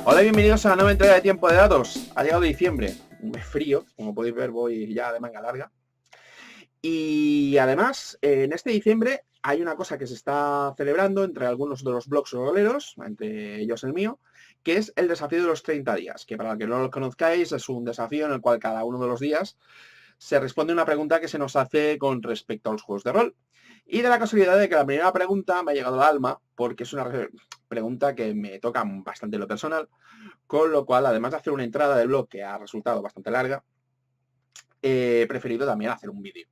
Hola y bienvenidos a la nueva entrega de Tiempo de Datos. Ha llegado diciembre, un mes frío, como podéis ver voy ya de manga larga. Y además, en este diciembre hay una cosa que se está celebrando entre algunos de los blogs roleros, entre ellos el mío, que es el desafío de los 30 días, que para los que no lo conozcáis es un desafío en el cual cada uno de los días se responde una pregunta que se nos hace con respecto a los juegos de rol. Y de la casualidad de que la primera pregunta me ha llegado al alma, porque es una pregunta que me toca bastante lo personal, con lo cual, además de hacer una entrada del blog que ha resultado bastante larga, he preferido también hacer un vídeo.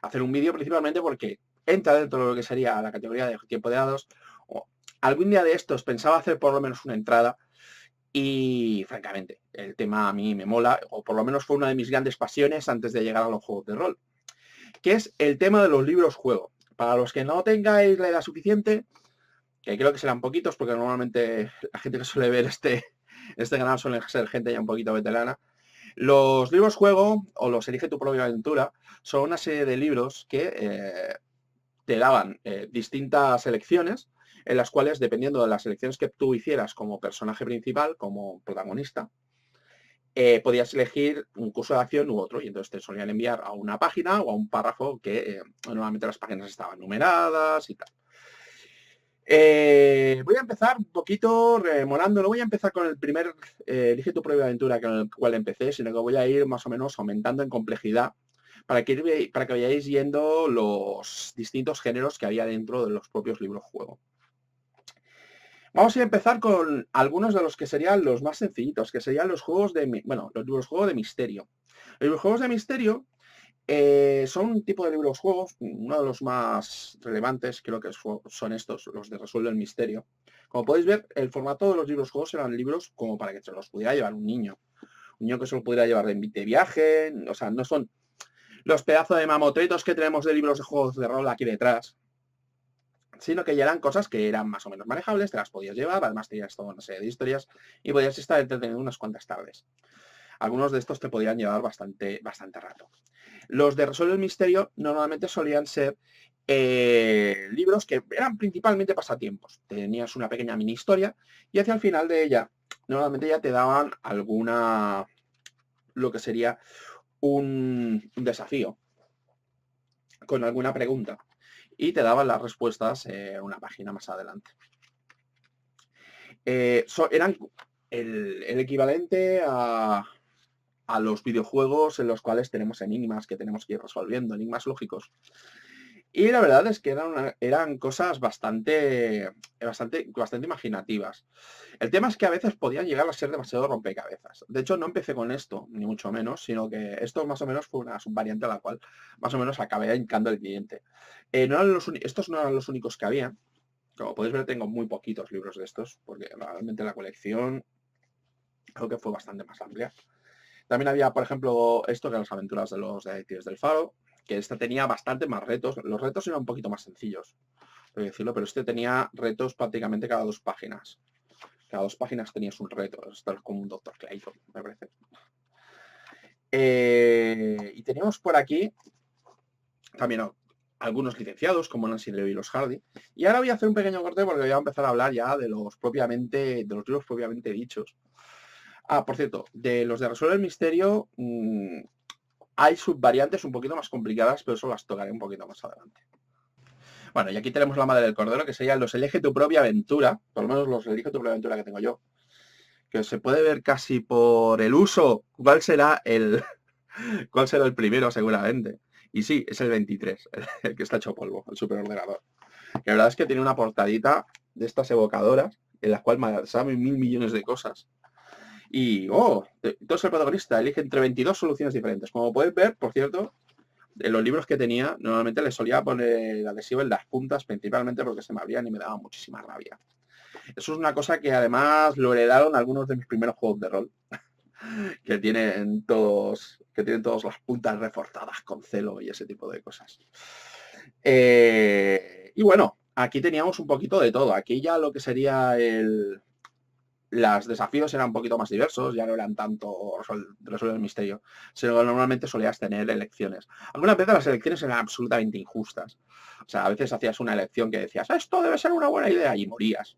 Hacer un vídeo principalmente porque entra dentro de lo que sería la categoría de tiempo de dados. O algún día de estos pensaba hacer por lo menos una entrada y, francamente, el tema a mí me mola, o por lo menos fue una de mis grandes pasiones antes de llegar a los juegos de rol, que es el tema de los libros juego. Para los que no tengáis la edad suficiente, que creo que serán poquitos, porque normalmente la gente que suele ver este canal suele ser gente ya un poquito veterana. Los libros juego o los Elige tu propia aventura son una serie de libros que te daban distintas elecciones en las cuales, dependiendo de las elecciones que tú hicieras como personaje principal, como protagonista, podías elegir un curso de acción u otro y entonces te solían enviar a una página o a un párrafo que normalmente las páginas estaban numeradas y tal. Voy a empezar un poquito remolando, no voy a empezar con el primer Elige tu propia aventura con el cual empecé, sino que voy a ir más o menos aumentando en complejidad para que vayáis viendo los distintos géneros que había dentro de los propios libros juego. Vamos a empezar con algunos de los que serían los más sencillitos, que serían los juegos los libros juego de misterio. Los libros juegos de misterio son un tipo de libros juegos, uno de los más relevantes creo que son estos, los de Resuelve el Misterio. Como podéis ver, el formato de los libros juegos eran libros como para que se los pudiera llevar un niño. Un niño que se lo pudiera llevar de viaje, o sea, no son los pedazos de mamotretos que tenemos de libros de juegos de rol aquí detrás, sino que ya eran cosas que eran más o menos manejables, te las podías llevar, además tenías toda una serie de historias y podías estar entretenido unas cuantas tardes. Algunos de estos te podían llevar bastante rato. Los de Resuelve el Misterio normalmente solían ser libros que eran principalmente pasatiempos. Tenías una pequeña mini historia y hacia el final de ella normalmente ya te daban lo que sería un desafío con alguna pregunta y te daban las respuestas una página más adelante. Eran el equivalente a los videojuegos en los cuales tenemos enigmas que tenemos que ir resolviendo, enigmas lógicos. Y la verdad es que eran cosas bastante imaginativas. El tema es que a veces podían llegar a ser demasiado rompecabezas. De hecho, no empecé con esto, ni mucho menos, sino que esto más o menos fue una subvariante a la cual más o menos acabé hincando el cliente. Estos no eran los únicos que había. Como podéis ver, tengo muy poquitos libros de estos, porque realmente la colección creo que fue bastante más amplia. También había, por ejemplo, esto que las aventuras de los detectives del Faro, que este tenía bastante más retos. Los retos eran un poquito más sencillos, por decirlo, pero este tenía retos prácticamente cada 2 páginas. Cada 2 páginas tenías un reto. Esto es como un Dr. Clayton, me parece. Y teníamos por aquí también algunos licenciados, como Nancy Leo y los Hardy. Y ahora voy a hacer un pequeño corte porque voy a empezar a hablar ya de los libros propiamente dichos. Ah, por cierto, de los de Resuelve el Misterio, hay subvariantes un poquito más complicadas, pero eso las tocaré un poquito más adelante. Bueno, y aquí tenemos la madre del cordero, que serían los Elige tu propia aventura, por lo menos los Elige tu propia aventura que tengo yo, que se puede ver casi por el uso cuál será el primero seguramente. Y sí, es el 23, el que está hecho polvo, el superordenador. Que la verdad es que tiene una portadita de estas evocadoras, en la cual saben 1000 millones de cosas. Y, entonces el protagonista elige entre 22 soluciones diferentes. Como podéis ver, por cierto, en los libros que tenía, normalmente le solía poner el adhesivo en las puntas, principalmente porque se me abrían y me daba muchísima rabia. Eso es una cosa que además lo heredaron algunos de mis primeros juegos de rol, que tienen todas las puntas reforzadas con celo y ese tipo de cosas. Y bueno, aquí teníamos un poquito de todo. Aquí ya lo que sería los desafíos eran un poquito más diversos, ya no eran tanto resolver el misterio, sino que normalmente solías tener elecciones. Algunas veces las elecciones eran absolutamente injustas. O sea, a veces hacías una elección que decías, esto debe ser una buena idea, y morías.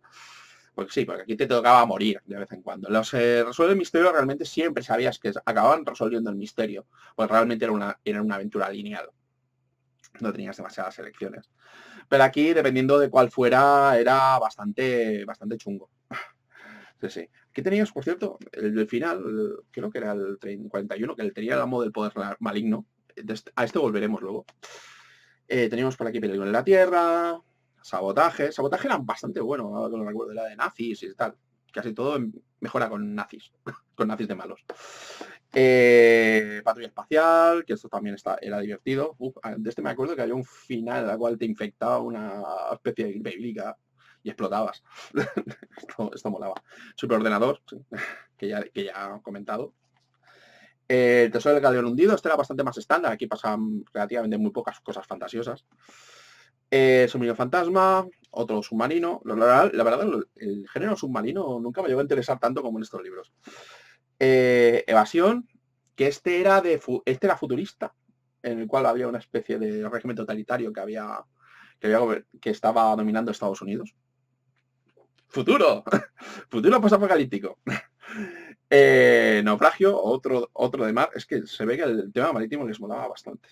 Pues sí, porque aquí te tocaba morir de vez en cuando. Los resuelve el misterio realmente siempre sabías que acababan resolviendo el misterio, pues realmente era una aventura lineal. No tenías demasiadas elecciones. Pero aquí, dependiendo de cuál fuera, era bastante chungo. Sí, sí. Aquí tenías, por cierto, el final, creo que era el 41, que tenía el amo del poder maligno. A este volveremos luego. Teníamos por aquí peligro en la Tierra, sabotaje. Sabotaje era bastante bueno, ahora que lo recuerdo, era de nazis y tal. Casi todo mejora con nazis, con nazis de malos. Patrulla espacial, que esto también era divertido. De este me acuerdo que había un final en el cual te infectaba una especie de gripe bíblica y explotabas. esto molaba. Superordenador, sí, que ya he comentado. El tesoro del galeón hundido, este era bastante más estándar. Aquí pasan relativamente muy pocas cosas fantasiosas. Submarino fantasma, otro submarino. La verdad, el género submarino nunca me llegó a interesar tanto como en estos libros. Evasión, que este era futurista, en el cual había una especie de régimen totalitario que estaba dominando Estados Unidos. ¡Futuro! Futuro posapocalíptico. Naufragio, otro de mar. Es que se ve que el tema marítimo les molaba bastante.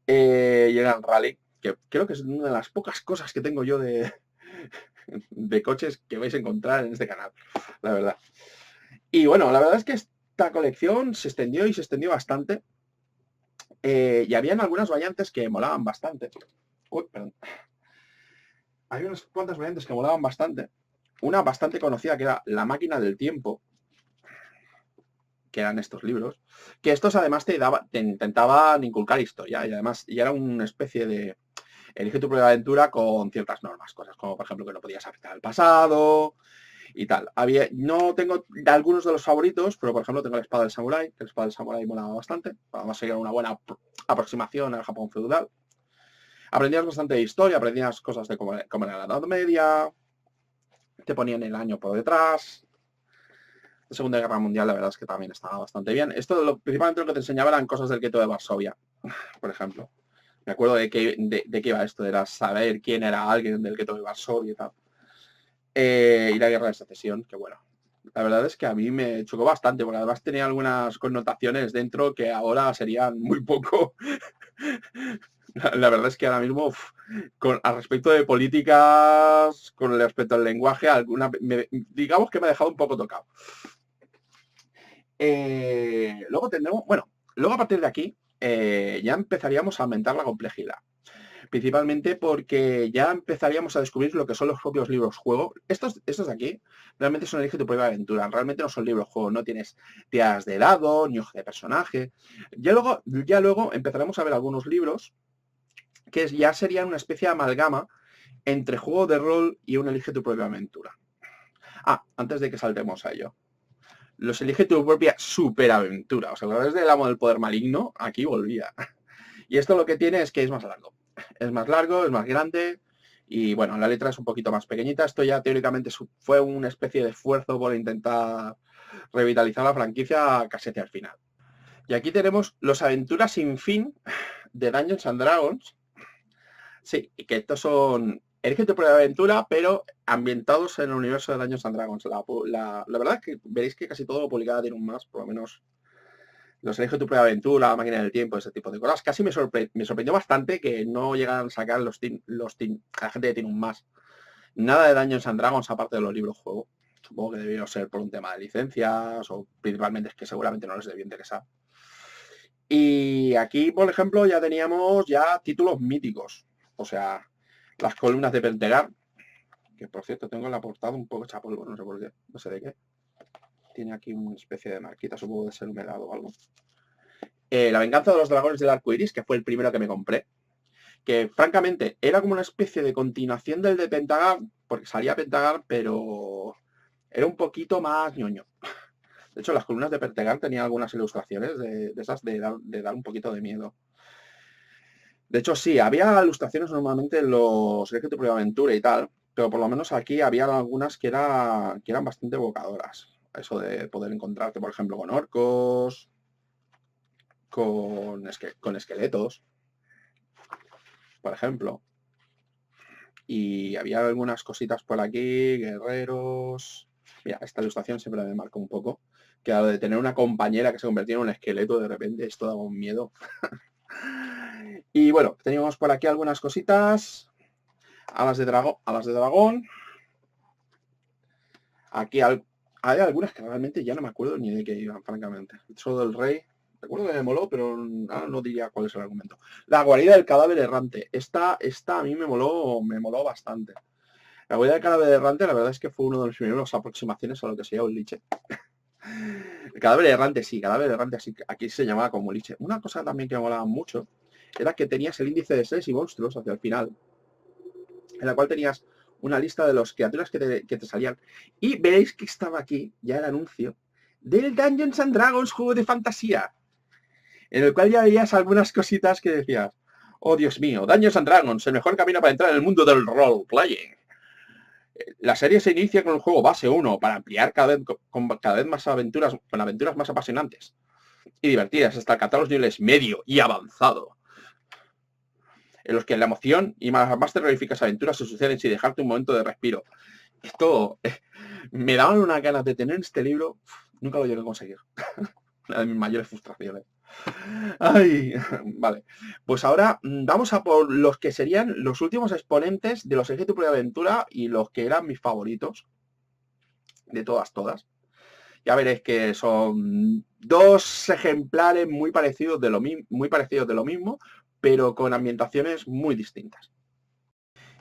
Llega el rally, que creo que es una de las pocas cosas que tengo yo de coches que vais a encontrar en este canal, la verdad. Y bueno, la verdad es que esta colección se extendió y se extendió bastante. Y habían algunas variantes que molaban bastante. Uy, perdón. Había unas cuantas variantes que molaban bastante. Una bastante conocida que era La máquina del tiempo, que eran estos libros, que estos además te intentaban inculcar historia y además ya era una especie de elige tu propia aventura con ciertas normas, cosas como por ejemplo que no podías afectar al pasado y tal. No tengo de algunos de los favoritos, pero por ejemplo tengo la espada del samurái, que la espada del samurái molaba bastante, además sería una buena aproximación al Japón feudal. Aprendías bastante de historia, aprendías cosas de cómo era la Edad Media, te ponían el año por detrás. La Segunda Guerra Mundial la verdad es que también estaba bastante bien. Esto principalmente lo que te enseñaba eran cosas del gueto de Varsovia, por ejemplo. Me acuerdo de qué iba esto, era saber quién era alguien del gueto de Varsovia y tal. Y la Guerra de Secesión, que bueno, la verdad es que a mí me chocó bastante, porque además tenía algunas connotaciones dentro que ahora serían muy poco. La verdad es que ahora mismo, al respecto de políticas, con el respecto al lenguaje, digamos que me ha dejado un poco tocado. Luego tendremos, bueno, luego a partir de aquí ya empezaríamos a aumentar la complejidad. Principalmente porque ya empezaríamos a descubrir lo que son los propios libros juego. Estos de aquí realmente son elige tu propia aventura. Realmente no son libros juego. No tienes tiradas de dado, ni hoja de personaje. Ya luego empezaremos a ver algunos libros que ya serían una especie de amalgama entre juego de rol y un elige tu propia aventura. Antes de que saltemos a ello. Los elige tu propia superaventura. O sea, a través del amo del poder maligno, aquí volvía. Y esto lo que tiene es que es más largo. Es más largo, es más grande y bueno, la letra es un poquito más pequeñita. Esto ya teóricamente fue una especie de esfuerzo por intentar revitalizar la franquicia casi hacia el final. Y aquí tenemos Los Aventuras Sin Fin de Dungeons and Dragons. Sí, y que estos son elige tu propia aventura, pero ambientados en el universo de Dungeons and Dragons. La verdad es que veréis que casi todo lo publicado tiene un más, por lo menos los elige tu propia aventura, la máquina del tiempo, ese tipo de cosas. Casi me sorprendió bastante que no llegaran a sacar a la gente que tiene un más. Nada de Dungeons and Dragons aparte de los libros juego. Supongo que debió ser por un tema de licencias o principalmente es que seguramente no les debió interesar. Y aquí, por ejemplo, ya teníamos títulos míticos. O sea, las columnas de Pentegar, que por cierto tengo en la portada un poco hecha polvo, no sé por qué, no sé de qué. Tiene aquí una especie de marquita, supongo de ser humedad o algo. La venganza de los dragones del arco iris, que fue el primero que me compré, que francamente era como una especie de continuación del de Pentagar, porque salía Pentagar, pero era un poquito más ñoño. De hecho, las columnas de Pentagar tenían algunas ilustraciones de esas de dar un poquito de miedo. De hecho, sí, había ilustraciones normalmente en los Elige tu propia aventura y tal, pero por lo menos aquí había algunas que eran bastante evocadoras. Eso de poder encontrarte, por ejemplo, con orcos, con esqueletos, por ejemplo. Y había algunas cositas por aquí, guerreros. Mira, esta ilustración siempre me marca un poco. Que a lo de tener una compañera que se convertía en un esqueleto de repente, esto daba un miedo. Y bueno, teníamos por aquí algunas cositas. Alas de dragón. Aquí hay algunas que realmente ya no me acuerdo ni de qué iban, francamente. Solo del rey. Recuerdo que me moló, pero no diría cuál es el argumento. La guarida del cadáver errante. Esta a mí me moló bastante. La guarida del cadáver errante, la verdad es que fue uno de mis primeros aproximaciones a lo que sería un liche. El cadáver errante, sí, cadáver errante, así aquí se llamaba como liche. Una cosa también que me molaba mucho era que tenías el índice de seres y monstruos hacia el final, en la cual tenías una lista de las criaturas que te salían. Y veréis que estaba aquí ya el anuncio del Dungeons and Dragons, juego de fantasía, en el cual ya veías algunas cositas que decías, oh Dios mío, Dungeons and Dragons, el mejor camino para entrar en el mundo del role-playing. La serie se inicia con el juego base 1 para ampliar cada vez más aventuras, con aventuras más apasionantes y divertidas hasta alcanzar los niveles medio y avanzado, en los que la emoción y más terroríficas aventuras se suceden sin dejarte un momento de respiro. Esto me daban unas ganas de tener este libro, nunca lo llegué a conseguir. Una de mis mayores frustraciones. Ay, vale. Pues ahora vamos a por los que serían los últimos exponentes de los ejes de aventura y los que eran mis favoritos. De todas. Ya veréis que son dos ejemplares muy parecidos de lo mismo, pero con ambientaciones muy distintas.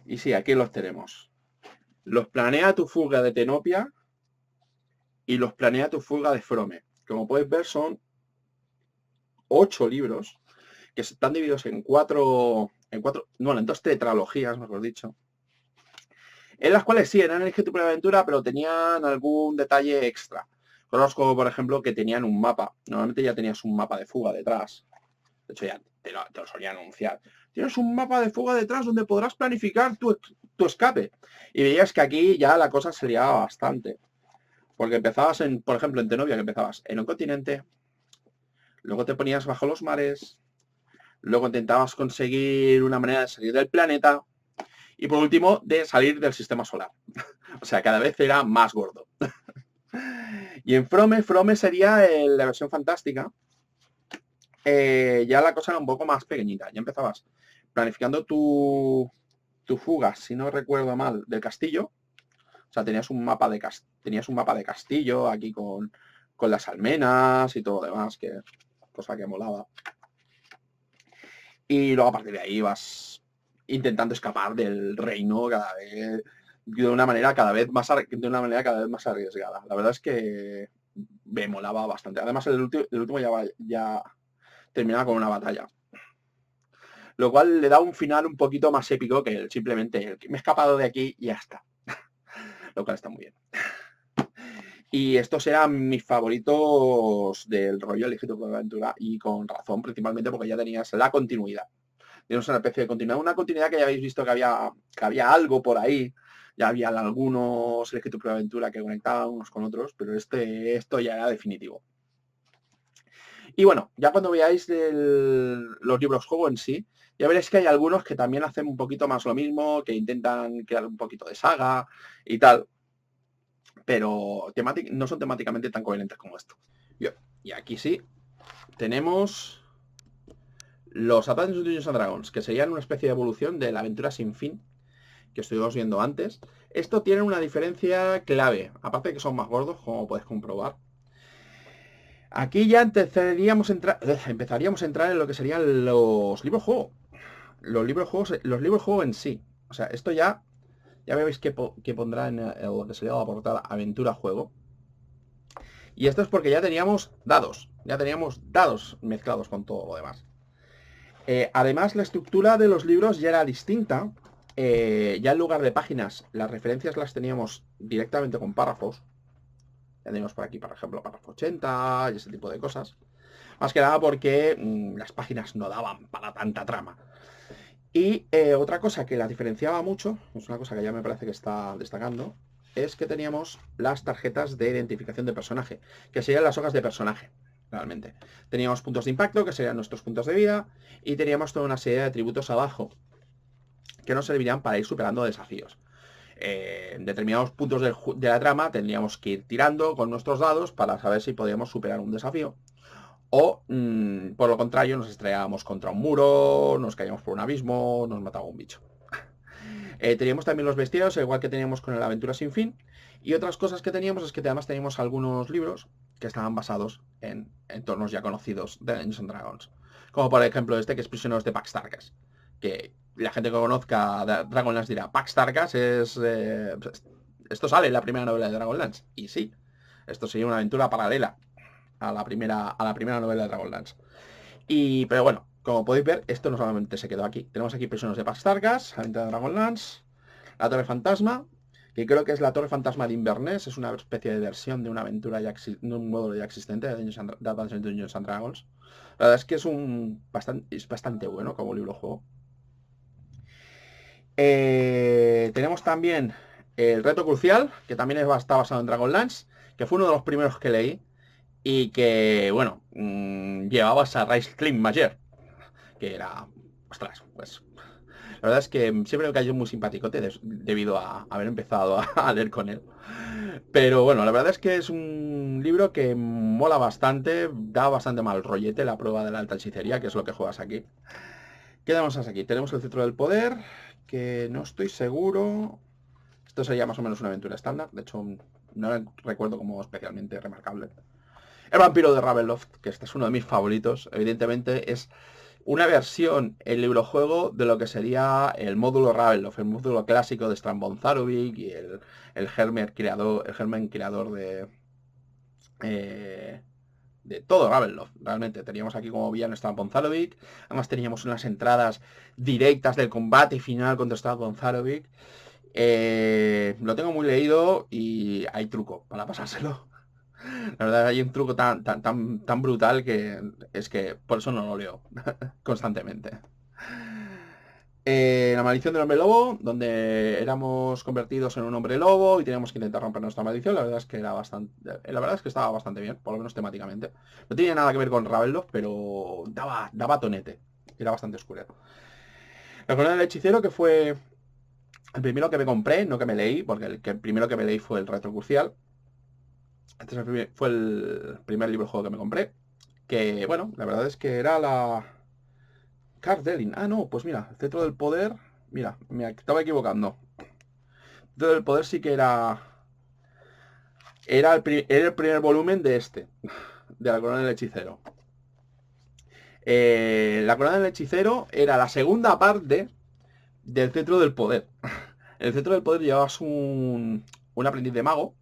Y sí, aquí los tenemos. Los Planea tu fuga de Tenopia y los Planea tu fuga de Frome. Como podéis ver, son 8 libros que están divididos en dos tetralogías, mejor dicho, en las cuales sí eran el eje de aventura, pero tenían algún detalle extra. Cosas como, por ejemplo, que tenían un mapa. Normalmente ya tenías un mapa de fuga detrás. De hecho, ya te lo solían anunciar. Tienes un mapa de fuga detrás donde podrás planificar tu escape. Y veías que aquí ya la cosa se liaba bastante. Porque empezabas por ejemplo, en Tenobia, que empezabas en un continente, luego te ponías bajo los mares, luego intentabas conseguir una manera de salir del planeta, y por último, de salir del sistema solar. O sea, cada vez era más gordo. Y en Frome sería la versión fantástica. Ya la cosa era un poco más pequeñita. Ya empezabas planificando tu fuga, si no recuerdo mal, del castillo. O sea, tenías un mapa de castillo aquí con las almenas y todo lo demás, que cosa que molaba. Y luego a partir de ahí vas intentando escapar del reino cada vez de una manera cada vez más arriesgada. La verdad es que me molaba bastante. Además el último ya terminaba con una batalla. Lo cual le da un final un poquito más épico que simplemente el que me he escapado de aquí y ya está. Lo cual está muy bien. Y estos eran mis favoritos del rollo Legítimo de Aventura, y con razón, principalmente porque ya tenías la continuidad. Teníamos una especie de continuidad que ya habéis visto que había algo por ahí. Ya había algunos Legítimo de Aventura que conectaban unos con otros, pero esto ya era definitivo. Y bueno, ya cuando veáis los libros juego en sí, ya veréis que hay algunos que también hacen un poquito más lo mismo, que intentan crear un poquito de saga y tal, pero no son temáticamente tan coherentes como esto. Y aquí sí, tenemos los Adventures of Dungeons and Dragons, que serían una especie de evolución de la aventura sin fin que estuvimos viendo antes. Esto tiene una diferencia clave, aparte de que son más gordos, como podéis comprobar. Aquí ya empezaríamos a entrar en lo que serían los libros juego. Los libros juego en sí. O sea, esto ya veis que pondrá en lo que sería la portada Aventura Juego. Y esto es porque ya teníamos dados. Ya teníamos dados mezclados con todo lo demás. Además, la estructura de los libros ya era distinta. Ya en lugar de páginas, las referencias las teníamos directamente con párrafos. Ya tenemos por aquí, por ejemplo, párrafo 80 y ese tipo de cosas. Más que nada porque las páginas no daban para tanta trama. Y otra cosa que la diferenciaba mucho, es una cosa que ya me parece que está destacando, es que teníamos las tarjetas de identificación de personaje, que serían las hojas de personaje, realmente. Teníamos puntos de impacto, que serían nuestros puntos de vida, y teníamos toda una serie de atributos abajo, que nos servirían para ir superando desafíos. En determinados puntos de la trama tendríamos que ir tirando con nuestros dados para saber si podíamos superar un desafío. O, por lo contrario, nos estrellábamos contra un muro, nos caíamos por un abismo, nos mataba un bicho. Teníamos también los bestiarios, igual que teníamos con el Aventura Sin Fin. Y otras cosas que teníamos es que además teníamos algunos libros que estaban basados en entornos ya conocidos de Dungeons and Dragons. Como por ejemplo este, que es Prisioneros de Pax Tarkas. Que la gente que conozca Dragonlance dirá, Pax Tarkas es... esto sale en la primera novela de Dragonlance. Y sí, esto sería una aventura paralela a la primera novela de Dragonlance. Pero bueno, como podéis ver, esto no solamente se quedó aquí. Tenemos aquí Prisioneros de Pax Tarkas, aventura de Dragonlance, la Torre Fantasma, que creo que es la Torre Fantasma de Inverness, es una especie de versión de una aventura de un módulo ya existente de Dungeons and Dragons. La verdad es que es bastante bueno como libro juego. Tenemos también el Reto Crucial, que también está basado en Dragonlance, que fue uno de los primeros que leí y que, bueno, llevaba a Raistlin Majer, que era, ostras, pues la verdad es que siempre me cayó muy simpaticote debido a haber empezado a leer con él. Pero bueno, la verdad es que es un libro que mola bastante, da bastante mal rollete la prueba de la alta hechicería, que es lo que juegas aquí. ¿Qué tenemos aquí? Tenemos el Cetro del Poder, que no estoy seguro. Esto sería más o menos una aventura estándar, de hecho no recuerdo como especialmente remarcable. El Vampiro de Ravenloft, que este es uno de mis favoritos, evidentemente es una versión, el librojuego, de lo que sería el módulo Ravenloft, el módulo clásico de Stran von Zarovich y el germen creador de todo Ravenloft. Realmente teníamos aquí como villano Stran von Zarovich, además teníamos unas entradas directas del combate final contra Stran von Zarovich. Lo tengo muy leído y hay truco para pasárselo. La verdad hay un truco tan brutal que es que por eso no lo leo constantemente. La maldición del hombre lobo, donde éramos convertidos en un hombre lobo y teníamos que intentar romper nuestra maldición. La verdad es que estaba bastante bien, por lo menos temáticamente. No tenía nada que ver con Ravenloft, pero daba tonete. Era bastante oscuro. La corona del hechicero, que fue el primero que me compré, no que me leí, porque el primero que me leí fue el Retro Crucial. Este fue el primer libro juego que me compré. Que, bueno, la verdad es que era la... Cardelin. Ah, no, pues mira, el Cetro del Poder. Mira, me estaba equivocando. El Cetro del Poder sí que era... Era el primer volumen de este. De la Corona del Hechicero. La Corona del Hechicero era la segunda parte del Cetro del Poder. En el Cetro del Poder llevabas un aprendiz de mago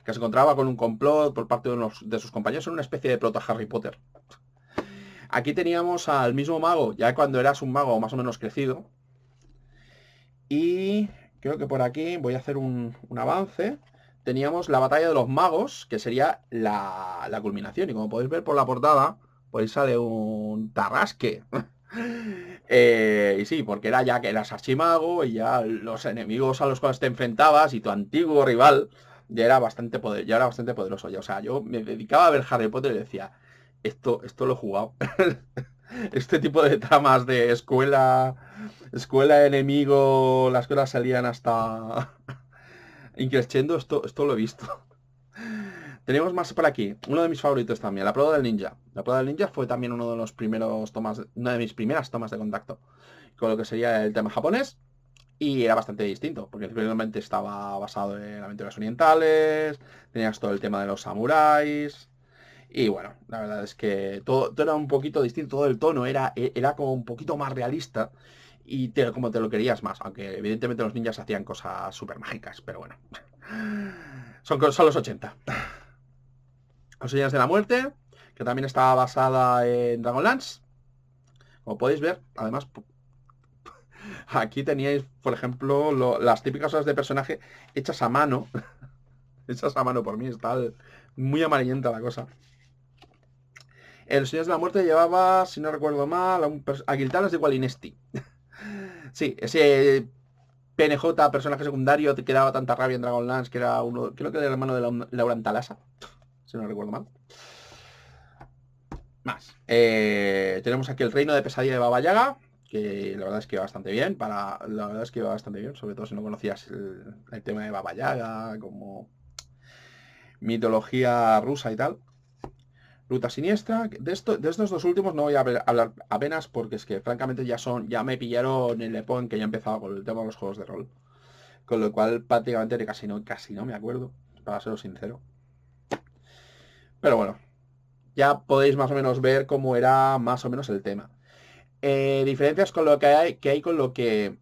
que se encontraba con un complot por parte de sus compañeros, en una especie de proto Harry Potter. Aquí teníamos al mismo mago, ya cuando eras un mago más o menos crecido. Y creo que por aquí voy a hacer un avance. Teníamos la batalla de los magos, que sería la culminación. Y como podéis ver por la portada, pues sale un tarrasque. Y sí, porque era ya que eras archimago y ya los enemigos a los cuales te enfrentabas y tu antiguo rival ya era bastante poderoso. Ya, o sea, yo me dedicaba a ver Harry Potter y decía, esto lo he jugado. Este tipo de tramas de escuela, enemigo, las cosas salían hasta increciendo, esto lo he visto. Tenemos más por aquí, uno de mis favoritos también, La Prueba del Ninja. La Prueba del Ninja fue también uno de los primeros una de mis primeras tomas de contacto con lo que sería el tema japonés. Y era bastante distinto, porque simplemente estaba basado en aventuras orientales, tenías todo el tema de los samuráis. Y bueno, la verdad es que todo era un poquito distinto, todo el tono era como un poquito más realista y como te lo querías más, aunque evidentemente los ninjas hacían cosas súper mágicas, pero bueno. Son los 80. Los Señores de la Muerte, que también estaba basada en Dragonlance. Como podéis ver, además, aquí teníais, por ejemplo, las típicas hojas de personaje hechas a mano. Hechas a mano por mí, está muy amarillenta la cosa. El Señor de la Muerte llevaba, si no recuerdo mal, a Giltanas de Gualinesti. Sí, ese PNJ, personaje secundario, que daba tanta rabia en Dragonlance, que era uno, creo que era el hermano de Laurent Talasa, si no recuerdo mal. Más. Tenemos aquí el Reino de Pesadilla de Baba Yaga, que la verdad es que iba bastante bien, sobre todo si no conocías el tema de Baba Yaga, como mitología rusa y tal. Ruta Siniestra, de estos dos últimos no voy a hablar apenas porque es que francamente ya me pillaron en el época en que ya empezaba con el tema de los juegos de rol. Con lo cual prácticamente casi no me acuerdo, para ser sincero. Pero bueno, ya podéis más o menos ver cómo era más o menos el tema. Diferencias con lo que hay con lo que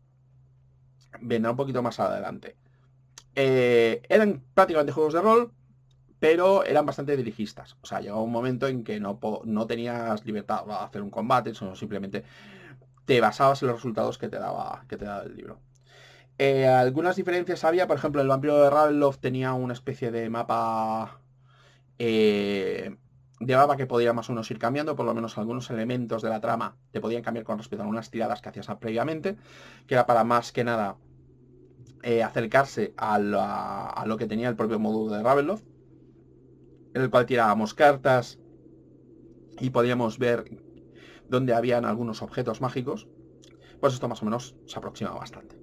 vendrá un poquito más adelante. Eran prácticamente juegos de rol, pero eran bastante dirigistas. O sea, llegó un momento en que no tenías libertad para hacer un combate, sino simplemente te basabas en los resultados que te daba el libro. Algunas diferencias había, por ejemplo, el vampiro de Ravenloft tenía una especie de mapa que podía más o menos ir cambiando, por lo menos algunos elementos de la trama te podían cambiar con respecto a unas tiradas que hacías previamente, que era para más que nada acercarse a lo que tenía el propio módulo de Ravenloft, en el cual tirábamos cartas y podíamos ver dónde habían algunos objetos mágicos. Pues esto más o menos se aproxima bastante.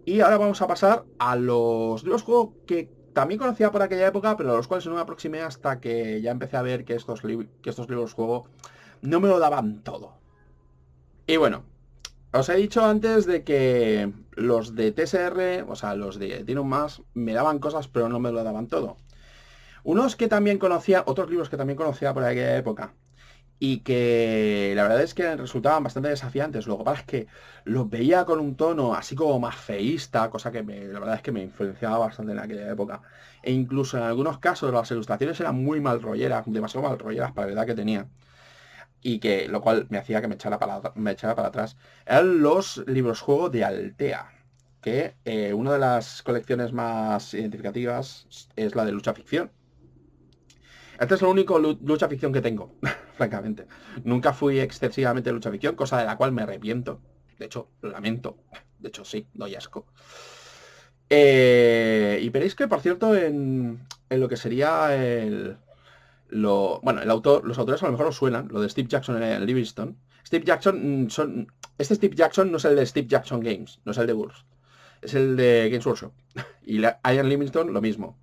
Y ahora vamos a pasar a los libros juego que también conocía por aquella época, pero a los cuales no me aproximé hasta que ya empecé a ver que estos libros juego no me lo daban todo. Y bueno, os he dicho antes de que los de TSR, o sea, los de Dino Más, me daban cosas, pero no me lo daban todo. Otros libros que también conocía por aquella época, y que la verdad es que resultaban bastante desafiantes. Lo que pasa es que los veía con un tono así como más feísta, cosa que la verdad es que me influenciaba bastante en aquella época. E incluso en algunos casos las ilustraciones eran muy mal rolleras, demasiado mal rolleras para la edad que tenía. Y que lo cual me hacía que me echara para atrás. Eran los libros juego de Altea, que una de las colecciones más identificativas es la de lucha ficción. Este es lo único lucha ficción que tengo, francamente. Nunca fui excesivamente lucha ficción, cosa de la cual me arrepiento. De hecho, lo lamento. De hecho, sí, doy asco. Y veréis que, por cierto, en lo que sería los autores a lo mejor os suenan, lo de Steve Jackson en Livingston. Steve Jackson este Steve Jackson no es el de Steve Jackson Games, no es el de Burst. Es el de Games Workshop. Y Ian Livingstone, lo mismo.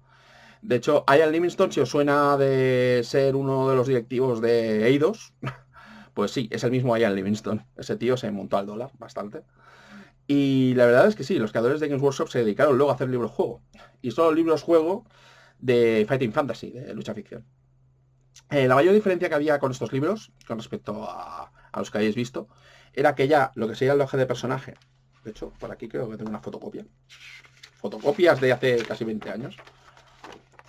De hecho, Ian Livingstone, si os suena de ser uno de los directivos de Eidos, pues sí, es el mismo Ian Livingstone. Ese tío se montó al dólar bastante. Y la verdad es que sí, los creadores de Games Workshop se dedicaron luego a hacer libros juego. Y son libros juego de Fighting Fantasy, de lucha ficción. La mayor diferencia que había con estos libros, con respecto a los que habéis visto, era que ya lo que sería el hoja de personaje. De hecho, por aquí creo que tengo una fotocopia. Fotocopias de hace casi 20 años.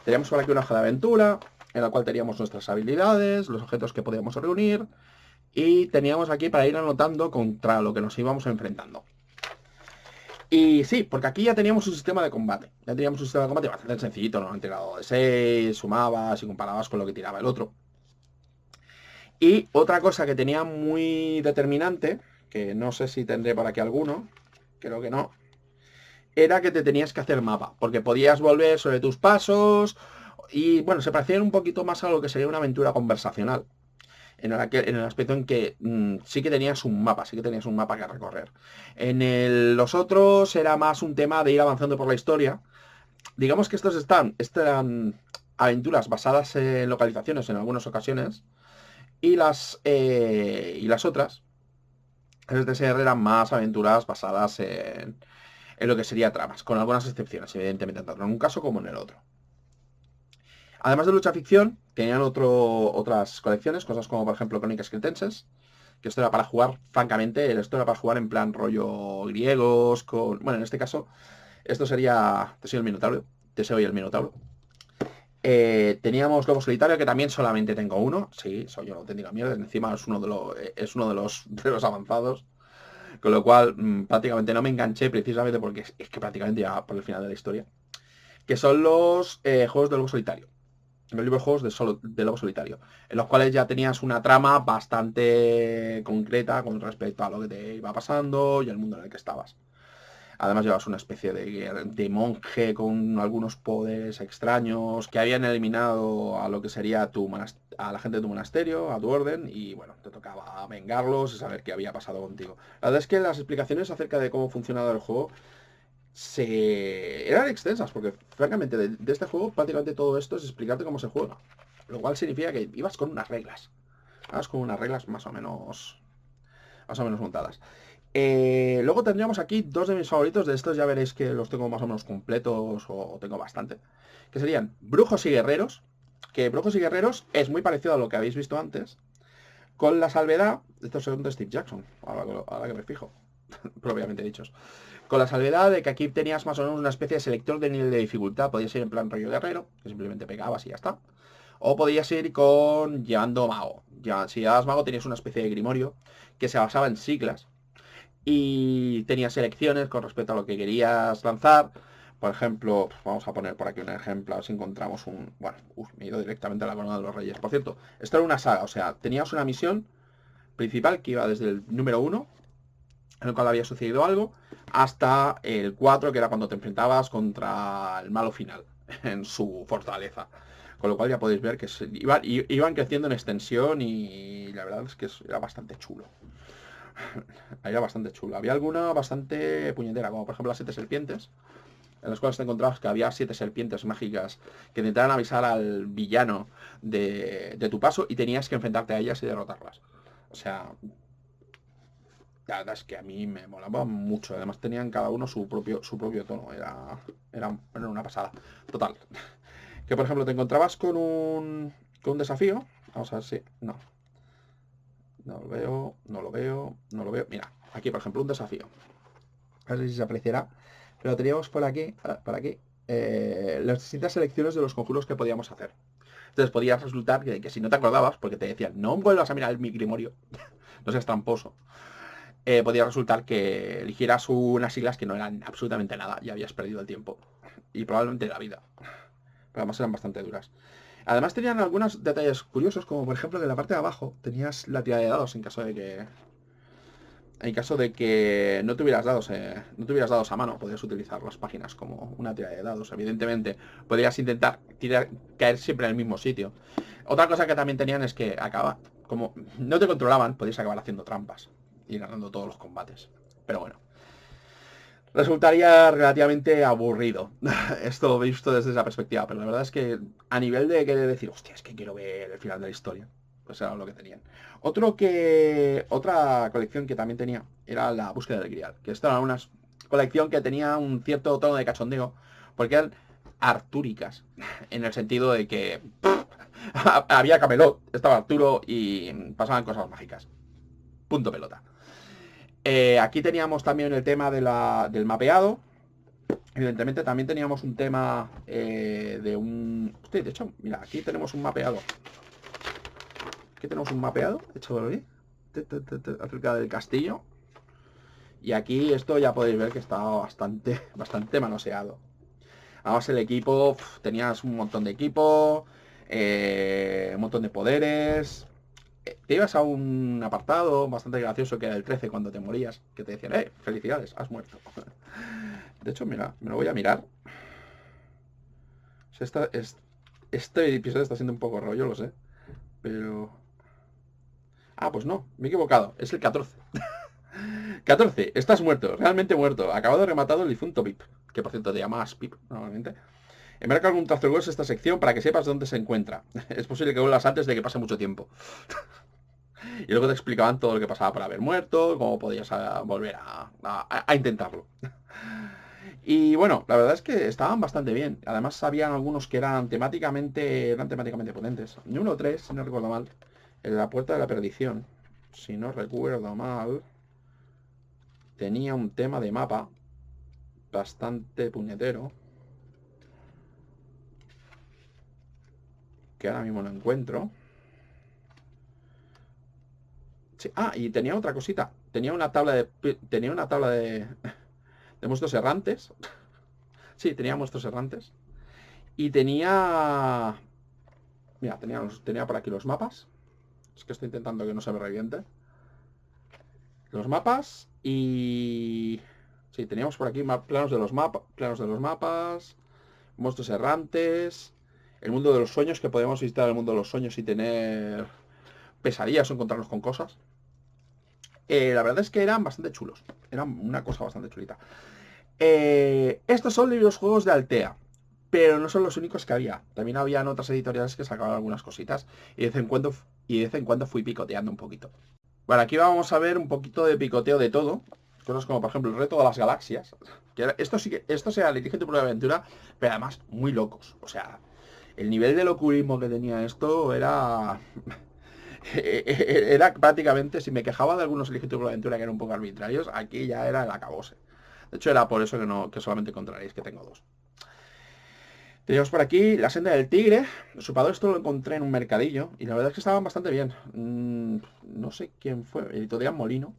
Teníamos por aquí una hoja de aventura, en la cual teníamos nuestras habilidades, los objetos que podíamos reunir, y teníamos aquí para ir anotando contra lo que nos íbamos enfrentando. Y sí, porque aquí ya teníamos un sistema de combate. Ya teníamos un sistema de combate bastante sencillito, ¿no? Han tirado de 6, sumabas y comparabas con lo que tiraba el otro. Y otra cosa que tenía muy determinante, que no sé si tendré por aquí alguno, creo que no, era que te tenías que hacer mapa, porque podías volver sobre tus pasos y bueno, se parecían un poquito más a lo que sería una aventura conversacional. En el aspecto en que sí que tenías un mapa, que recorrer. Los otros era más un tema de ir avanzando por la historia. Digamos que estas eran aventuras basadas en localizaciones en algunas ocasiones. Y las otras, es de eran más aventuras basadas en lo que sería tramas, con algunas excepciones, evidentemente, tanto en un caso como en el otro. Además de lucha ficción, tenían otras colecciones, cosas como por ejemplo Crónicas Cretenses, que esto era para jugar, francamente, esto era para jugar en plan rollo griegos, bueno, en este caso, esto sería Teseo y el Minotauro. Teníamos Lobo Solitario, que también solamente tengo uno. Sí, soy yo una auténtica mierda. Encima es uno de los avanzados. Con lo cual, prácticamente no me enganché precisamente porque es que prácticamente ya por el final de la historia. Que son los juegos de Lobo Solitario. Los libros juegos de Lobo Solitario. En los cuales ya tenías una trama bastante concreta con respecto a lo que te iba pasando y el mundo en el que estabas. Además llevas una especie de monje con algunos poderes extraños que habían eliminado a lo que sería a la gente de tu monasterio, a tu orden, y bueno, te tocaba vengarlos y saber qué había pasado contigo. La verdad es que las explicaciones acerca de cómo funcionaba el juego eran extensas, porque francamente de este juego prácticamente todo esto es explicarte cómo se juega. Lo cual significa que ibas con unas reglas. Ibas con unas reglas más o menos montadas. Luego tendríamos aquí dos de mis favoritos. De estos ya veréis que los tengo más o menos completos o tengo bastante. Que serían Brujos y Guerreros. Que Brujos y Guerreros es muy parecido a lo que habéis visto antes. Con la salvedad, estos son de Steve Jackson, ahora que me fijo, propiamente dichos. Con la salvedad de que aquí tenías más o menos una especie de selector de nivel de dificultad. Podías ir en plan rollo guerrero, que simplemente pegabas y ya está. O podías ir con llevando mago. Ya, si llevabas mago tenías una especie de grimorio que se basaba en siglas y tenías selecciones con respecto a lo que querías lanzar. Por ejemplo, vamos a poner por aquí un ejemplo, a ver si encontramos un... Bueno, me he ido directamente a la Corona de los Reyes. Por cierto, esto era una saga, o sea, tenías una misión principal que iba desde el número 1, en el cual había sucedido algo, hasta el 4, que era cuando te enfrentabas contra el malo final, en su fortaleza. Con lo cual ya podéis ver que iban creciendo en extensión y la verdad es que era bastante chulo. Era bastante chulo. Había alguna bastante puñetera, como por ejemplo las 7 serpientes, en las cuales te encontrabas que había 7 serpientes mágicas que intentaban avisar al villano de tu paso y tenías que enfrentarte a ellas y derrotarlas. O sea, la verdad es que a mí me molaba mucho. Además tenían cada uno su propio tono. Era una pasada. Total. Que por ejemplo te encontrabas con un desafío. Vamos a ver si... No. No lo veo, no lo veo, no lo veo. Mira, aquí por ejemplo un desafío. A ver si se apreciará. Pero teníamos por aquí, las distintas selecciones de los conjuros que podíamos hacer. Entonces podía resultar que si no te acordabas, porque te decían, no vuelvas a mirar mi grimorio, no seas tramposo, podía resultar que eligieras unas siglas que no eran absolutamente nada y habías perdido el tiempo. Y probablemente la vida. Pero además eran bastante duras. Además tenían algunos detalles curiosos, como por ejemplo que en la parte de abajo tenías la tirada de dados en caso de que no tuvieras dados a mano. Podrías utilizar las páginas como una tirada de dados. Evidentemente podrías intentar caer siempre en el mismo sitio. Otra cosa que también tenían es que como no te controlaban, podías acabar haciendo trampas y ganando todos los combates. Pero bueno, resultaría relativamente aburrido esto visto desde esa perspectiva, pero la verdad es que a nivel de querer decir, hostia, es que quiero ver el final de la historia, pues era lo que tenían. Otra colección que también tenía era la búsqueda del Grial, que esta era una colección que tenía un cierto tono de cachondeo, porque eran artúricas, en el sentido de que había Camelot, estaba Arturo y pasaban cosas mágicas. Punto pelota. Aquí teníamos también el tema del mapeado. Evidentemente también teníamos un tema de un... Hostia, de hecho, mira, aquí tenemos un mapeado. Aquí tenemos un mapeado hecho por aquí, acerca del castillo. Y aquí esto ya podéis ver que está bastante manoseado. Además el equipo, tenías un montón de equipo, un montón de poderes. Te ibas a un apartado bastante gracioso que era el 13 cuando te morías, que te decían, felicidades, has muerto. De hecho, mira, me lo voy a mirar. O sea, este episodio está siendo un poco rollo, lo sé. Pero... Ah, pues no, me he equivocado. Es el 14. 14, estás muerto, realmente muerto. Acabado de rematado el difunto Pip. Que por cierto te llamas Pip, normalmente. Enmarca algún trazo de hueso esta sección para que sepas dónde se encuentra. Es posible que vuelvas antes de que pase mucho tiempo. Y luego te explicaban todo lo que pasaba por haber muerto, cómo podías volver a intentarlo. Y bueno, la verdad es que estaban bastante bien. Además habían algunos que eran temáticamente potentes. Número 3, si no recuerdo mal, en la puerta de la perdición, si no recuerdo mal, tenía un tema de mapa bastante puñetero, que ahora mismo no encuentro. Sí, y tenía otra cosita. Tenía una tabla de monstruos errantes. Sí, tenía monstruos errantes. Y tenía... Mira, tenía por aquí los mapas. Es que estoy intentando que no se me reviente. Los mapas y... Sí, teníamos por aquí planos de los mapas, monstruos errantes, el mundo de los sueños, que podemos visitar el mundo de los sueños y tener pesadillas o encontrarnos con cosas. La verdad es que eran bastante chulos. Eran una cosa bastante chulita. Estos son los juegos de Altea. Pero no son los únicos que había. También habían otras editoriales que sacaban algunas cositas. Y de vez en cuando fui picoteando un poquito. Bueno, aquí vamos a ver un poquito de picoteo de todo. Cosas como, por ejemplo, el reto de las galaxias. Esto sí que, esto sea Dirige tu propia aventura, pero además muy locos. O sea, el nivel de locurismo que tenía esto era... era prácticamente, si me quejaba de algunos Dirige tu propia aventura que eran un poco arbitrarios, aquí ya era el acabose. De hecho, era por eso que solamente encontraréis que tengo dos. Tenemos por aquí La Senda del Tigre. Su padre, esto lo encontré en un mercadillo y la verdad es que estaban bastante bien. No sé quién fue, Editorial Molino.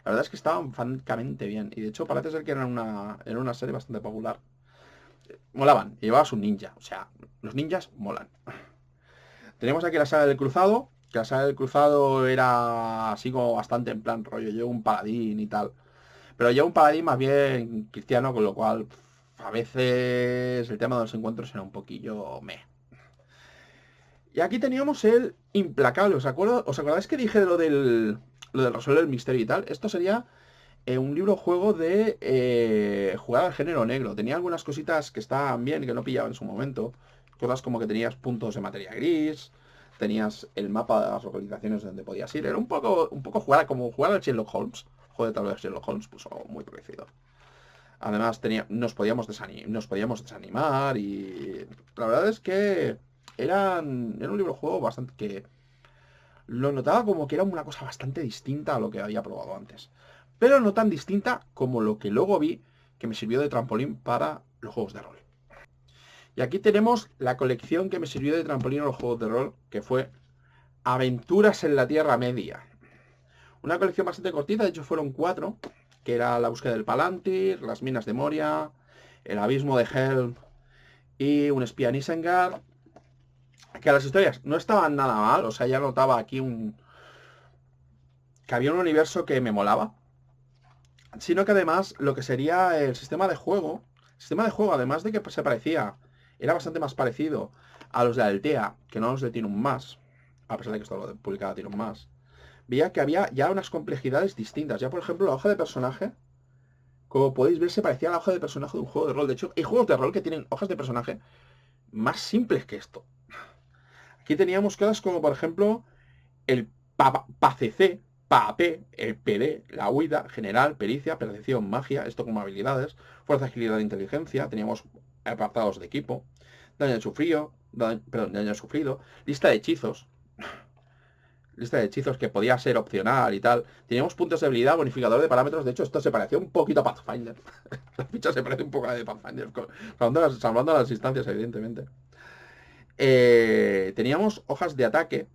La verdad es que estaban francamente bien. Y de hecho parece ser que era una serie bastante popular. Molaban. Y llevabas un ninja. O sea, los ninjas molan. Tenemos aquí la saga del Cruzado. Que la saga del Cruzado era así como bastante en plan rollo. Yo un paladín y tal. Pero yo un paladín más bien cristiano, con lo cual a veces el tema de los encuentros era un poquillo meh. Y aquí teníamos el Implacable. ¿Os acordáis que dije de lo del resolver el misterio y tal? Esto sería un libro juego de jugar al género negro. Tenía algunas cositas que estaban bien, que no pillaba en su momento. Cosas como que tenías puntos de materia gris, tenías el mapa de las localizaciones donde podías ir. Era un poco jugar como jugar al Sherlock Holmes. Juego de tal vez Sherlock Holmes, pues algo muy parecido. Además nos podíamos desanimar y la verdad es que era un libro juego bastante que lo notaba como que era una cosa bastante distinta a lo que había probado antes. Pero no tan distinta como lo que luego vi que me sirvió de trampolín para los juegos de rol. Y aquí tenemos la colección que me sirvió de trampolín a los juegos de rol, que fue Aventuras en la Tierra Media. Una colección bastante cortita, de hecho fueron 4, que era La búsqueda del Palantir, Las minas de Moria, El abismo de Helm y Un espía en Isengard. Que las historias no estaban nada mal, o sea, ya notaba aquí que había un universo que me molaba, sino que además lo que sería el sistema de juego, además de que se parecía, era bastante más parecido a los de Altea, que no los de Tinum Más, a pesar de que esto lo publicaba Tinum Más, veía que había ya unas complejidades distintas. Ya, por ejemplo, la hoja de personaje, como podéis ver, se parecía a la hoja de personaje de un juego de rol. De hecho, hay juegos de rol que tienen hojas de personaje más simples que esto. Aquí teníamos cosas como, por ejemplo, el PACC, PAP, el PD, la huida, general, pericia, percepción, magia, esto como habilidades, fuerza, agilidad e inteligencia. Teníamos apartados de equipo, daño sufrido, lista de hechizos. Lista de hechizos que podía ser opcional y tal. Teníamos puntos de habilidad, bonificador de parámetros. De hecho, esto se parecía un poquito a Pathfinder. La ficha se parece un poco a de Pathfinder, salvando las instancias, evidentemente. Teníamos hojas de ataque.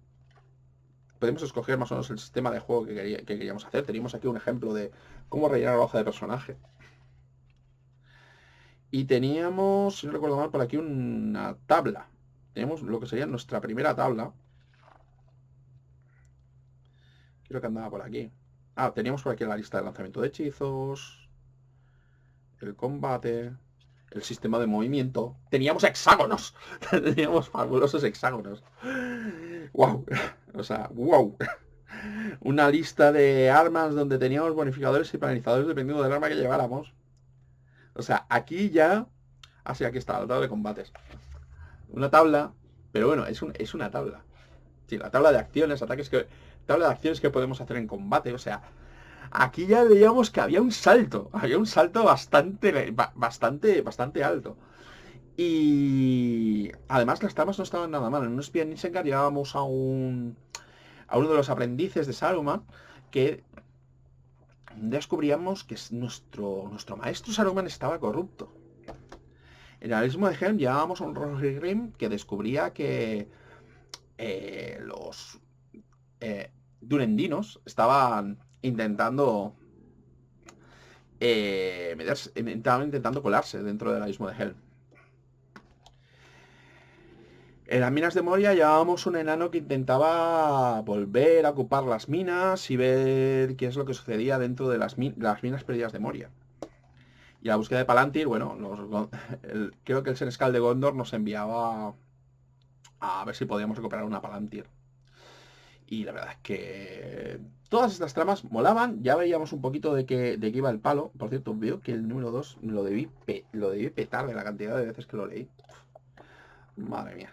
Podemos escoger más o menos el sistema de juego que queríamos hacer. Teníamos aquí un ejemplo de cómo rellenar la hoja de personaje. Y teníamos, si no recuerdo mal, por aquí una tabla. Teníamos lo que sería nuestra primera tabla. Creo que andaba por aquí. Teníamos por aquí la lista de lanzamiento de hechizos, el combate, el sistema de movimiento. Teníamos hexágonos. Teníamos fabulosos hexágonos. ¡Wow! O sea, ¡wow! Una lista de armas donde teníamos bonificadores y penalizadores dependiendo del arma que lleváramos. O sea, aquí ya... sí, aquí está, la tabla de combates. Una tabla, pero bueno, es una tabla. Sí, la tabla de acciones, tabla de acciones que podemos hacer en combate, o sea, aquí ya veíamos que había un salto bastante alto. Y además las tramas no estaban nada mal. En un espía en Isengard llevábamos a uno de los aprendices de Saruman que descubríamos que nuestro maestro Saruman estaba corrupto. En el abismo de Helm llevábamos a un Rohirrim que descubría que los Durendinos estaban intentando colarse dentro del abismo de Helm. En las minas de Moria llevábamos un enano que intentaba volver a ocupar las minas y ver qué es lo que sucedía dentro de las minas perdidas de Moria. Y la búsqueda de Palantir, bueno, creo que el Senescal de Gondor nos enviaba a ver si podíamos recuperar una Palantir. Y la verdad es que todas estas tramas molaban. Ya veíamos un poquito de qué iba el palo. Por cierto, veo que el número 2 lo debí petar de la cantidad de veces que lo leí. Madre mía.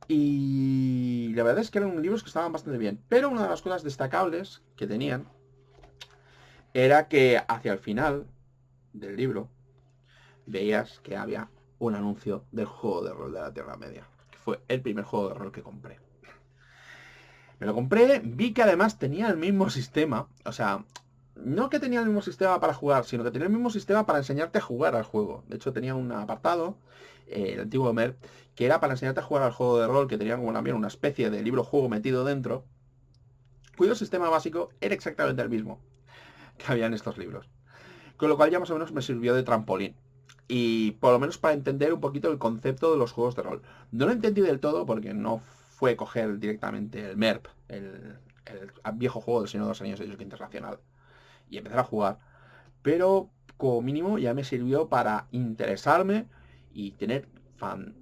Y la verdad es que eran libros que estaban bastante bien. Pero una de las cosas destacables que tenían era que hacia el final del libro veías que había un anuncio del juego de rol de la Tierra Media. Que fue el primer juego de rol que compré. Me lo compré, vi que además tenía el mismo sistema. O sea, no que tenía el mismo sistema para jugar, sino que tenía el mismo sistema para enseñarte a jugar al juego. De hecho, tenía un apartado, el antiguo MER, que era para enseñarte a jugar al juego de rol, que tenía como también una especie de libro-juego metido dentro, cuyo sistema básico era exactamente el mismo que había en estos libros. Con lo cual ya más o menos me sirvió de trampolín. Y por lo menos para entender un poquito el concepto de los juegos de rol. No lo entendí del todo porque no fue coger directamente el MERP, el viejo juego del Señor de los Anillos de Internacional, y empezar a jugar. Pero como mínimo ya me sirvió para interesarme y tener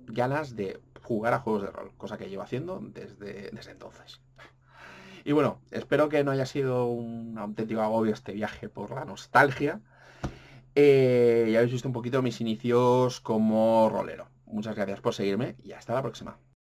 ganas de jugar a juegos de rol, cosa que llevo haciendo desde entonces. Y bueno, espero que no haya sido un auténtico agobio este viaje por la nostalgia. Ya habéis visto un poquito mis inicios como rolero. Muchas gracias por seguirme y hasta la próxima.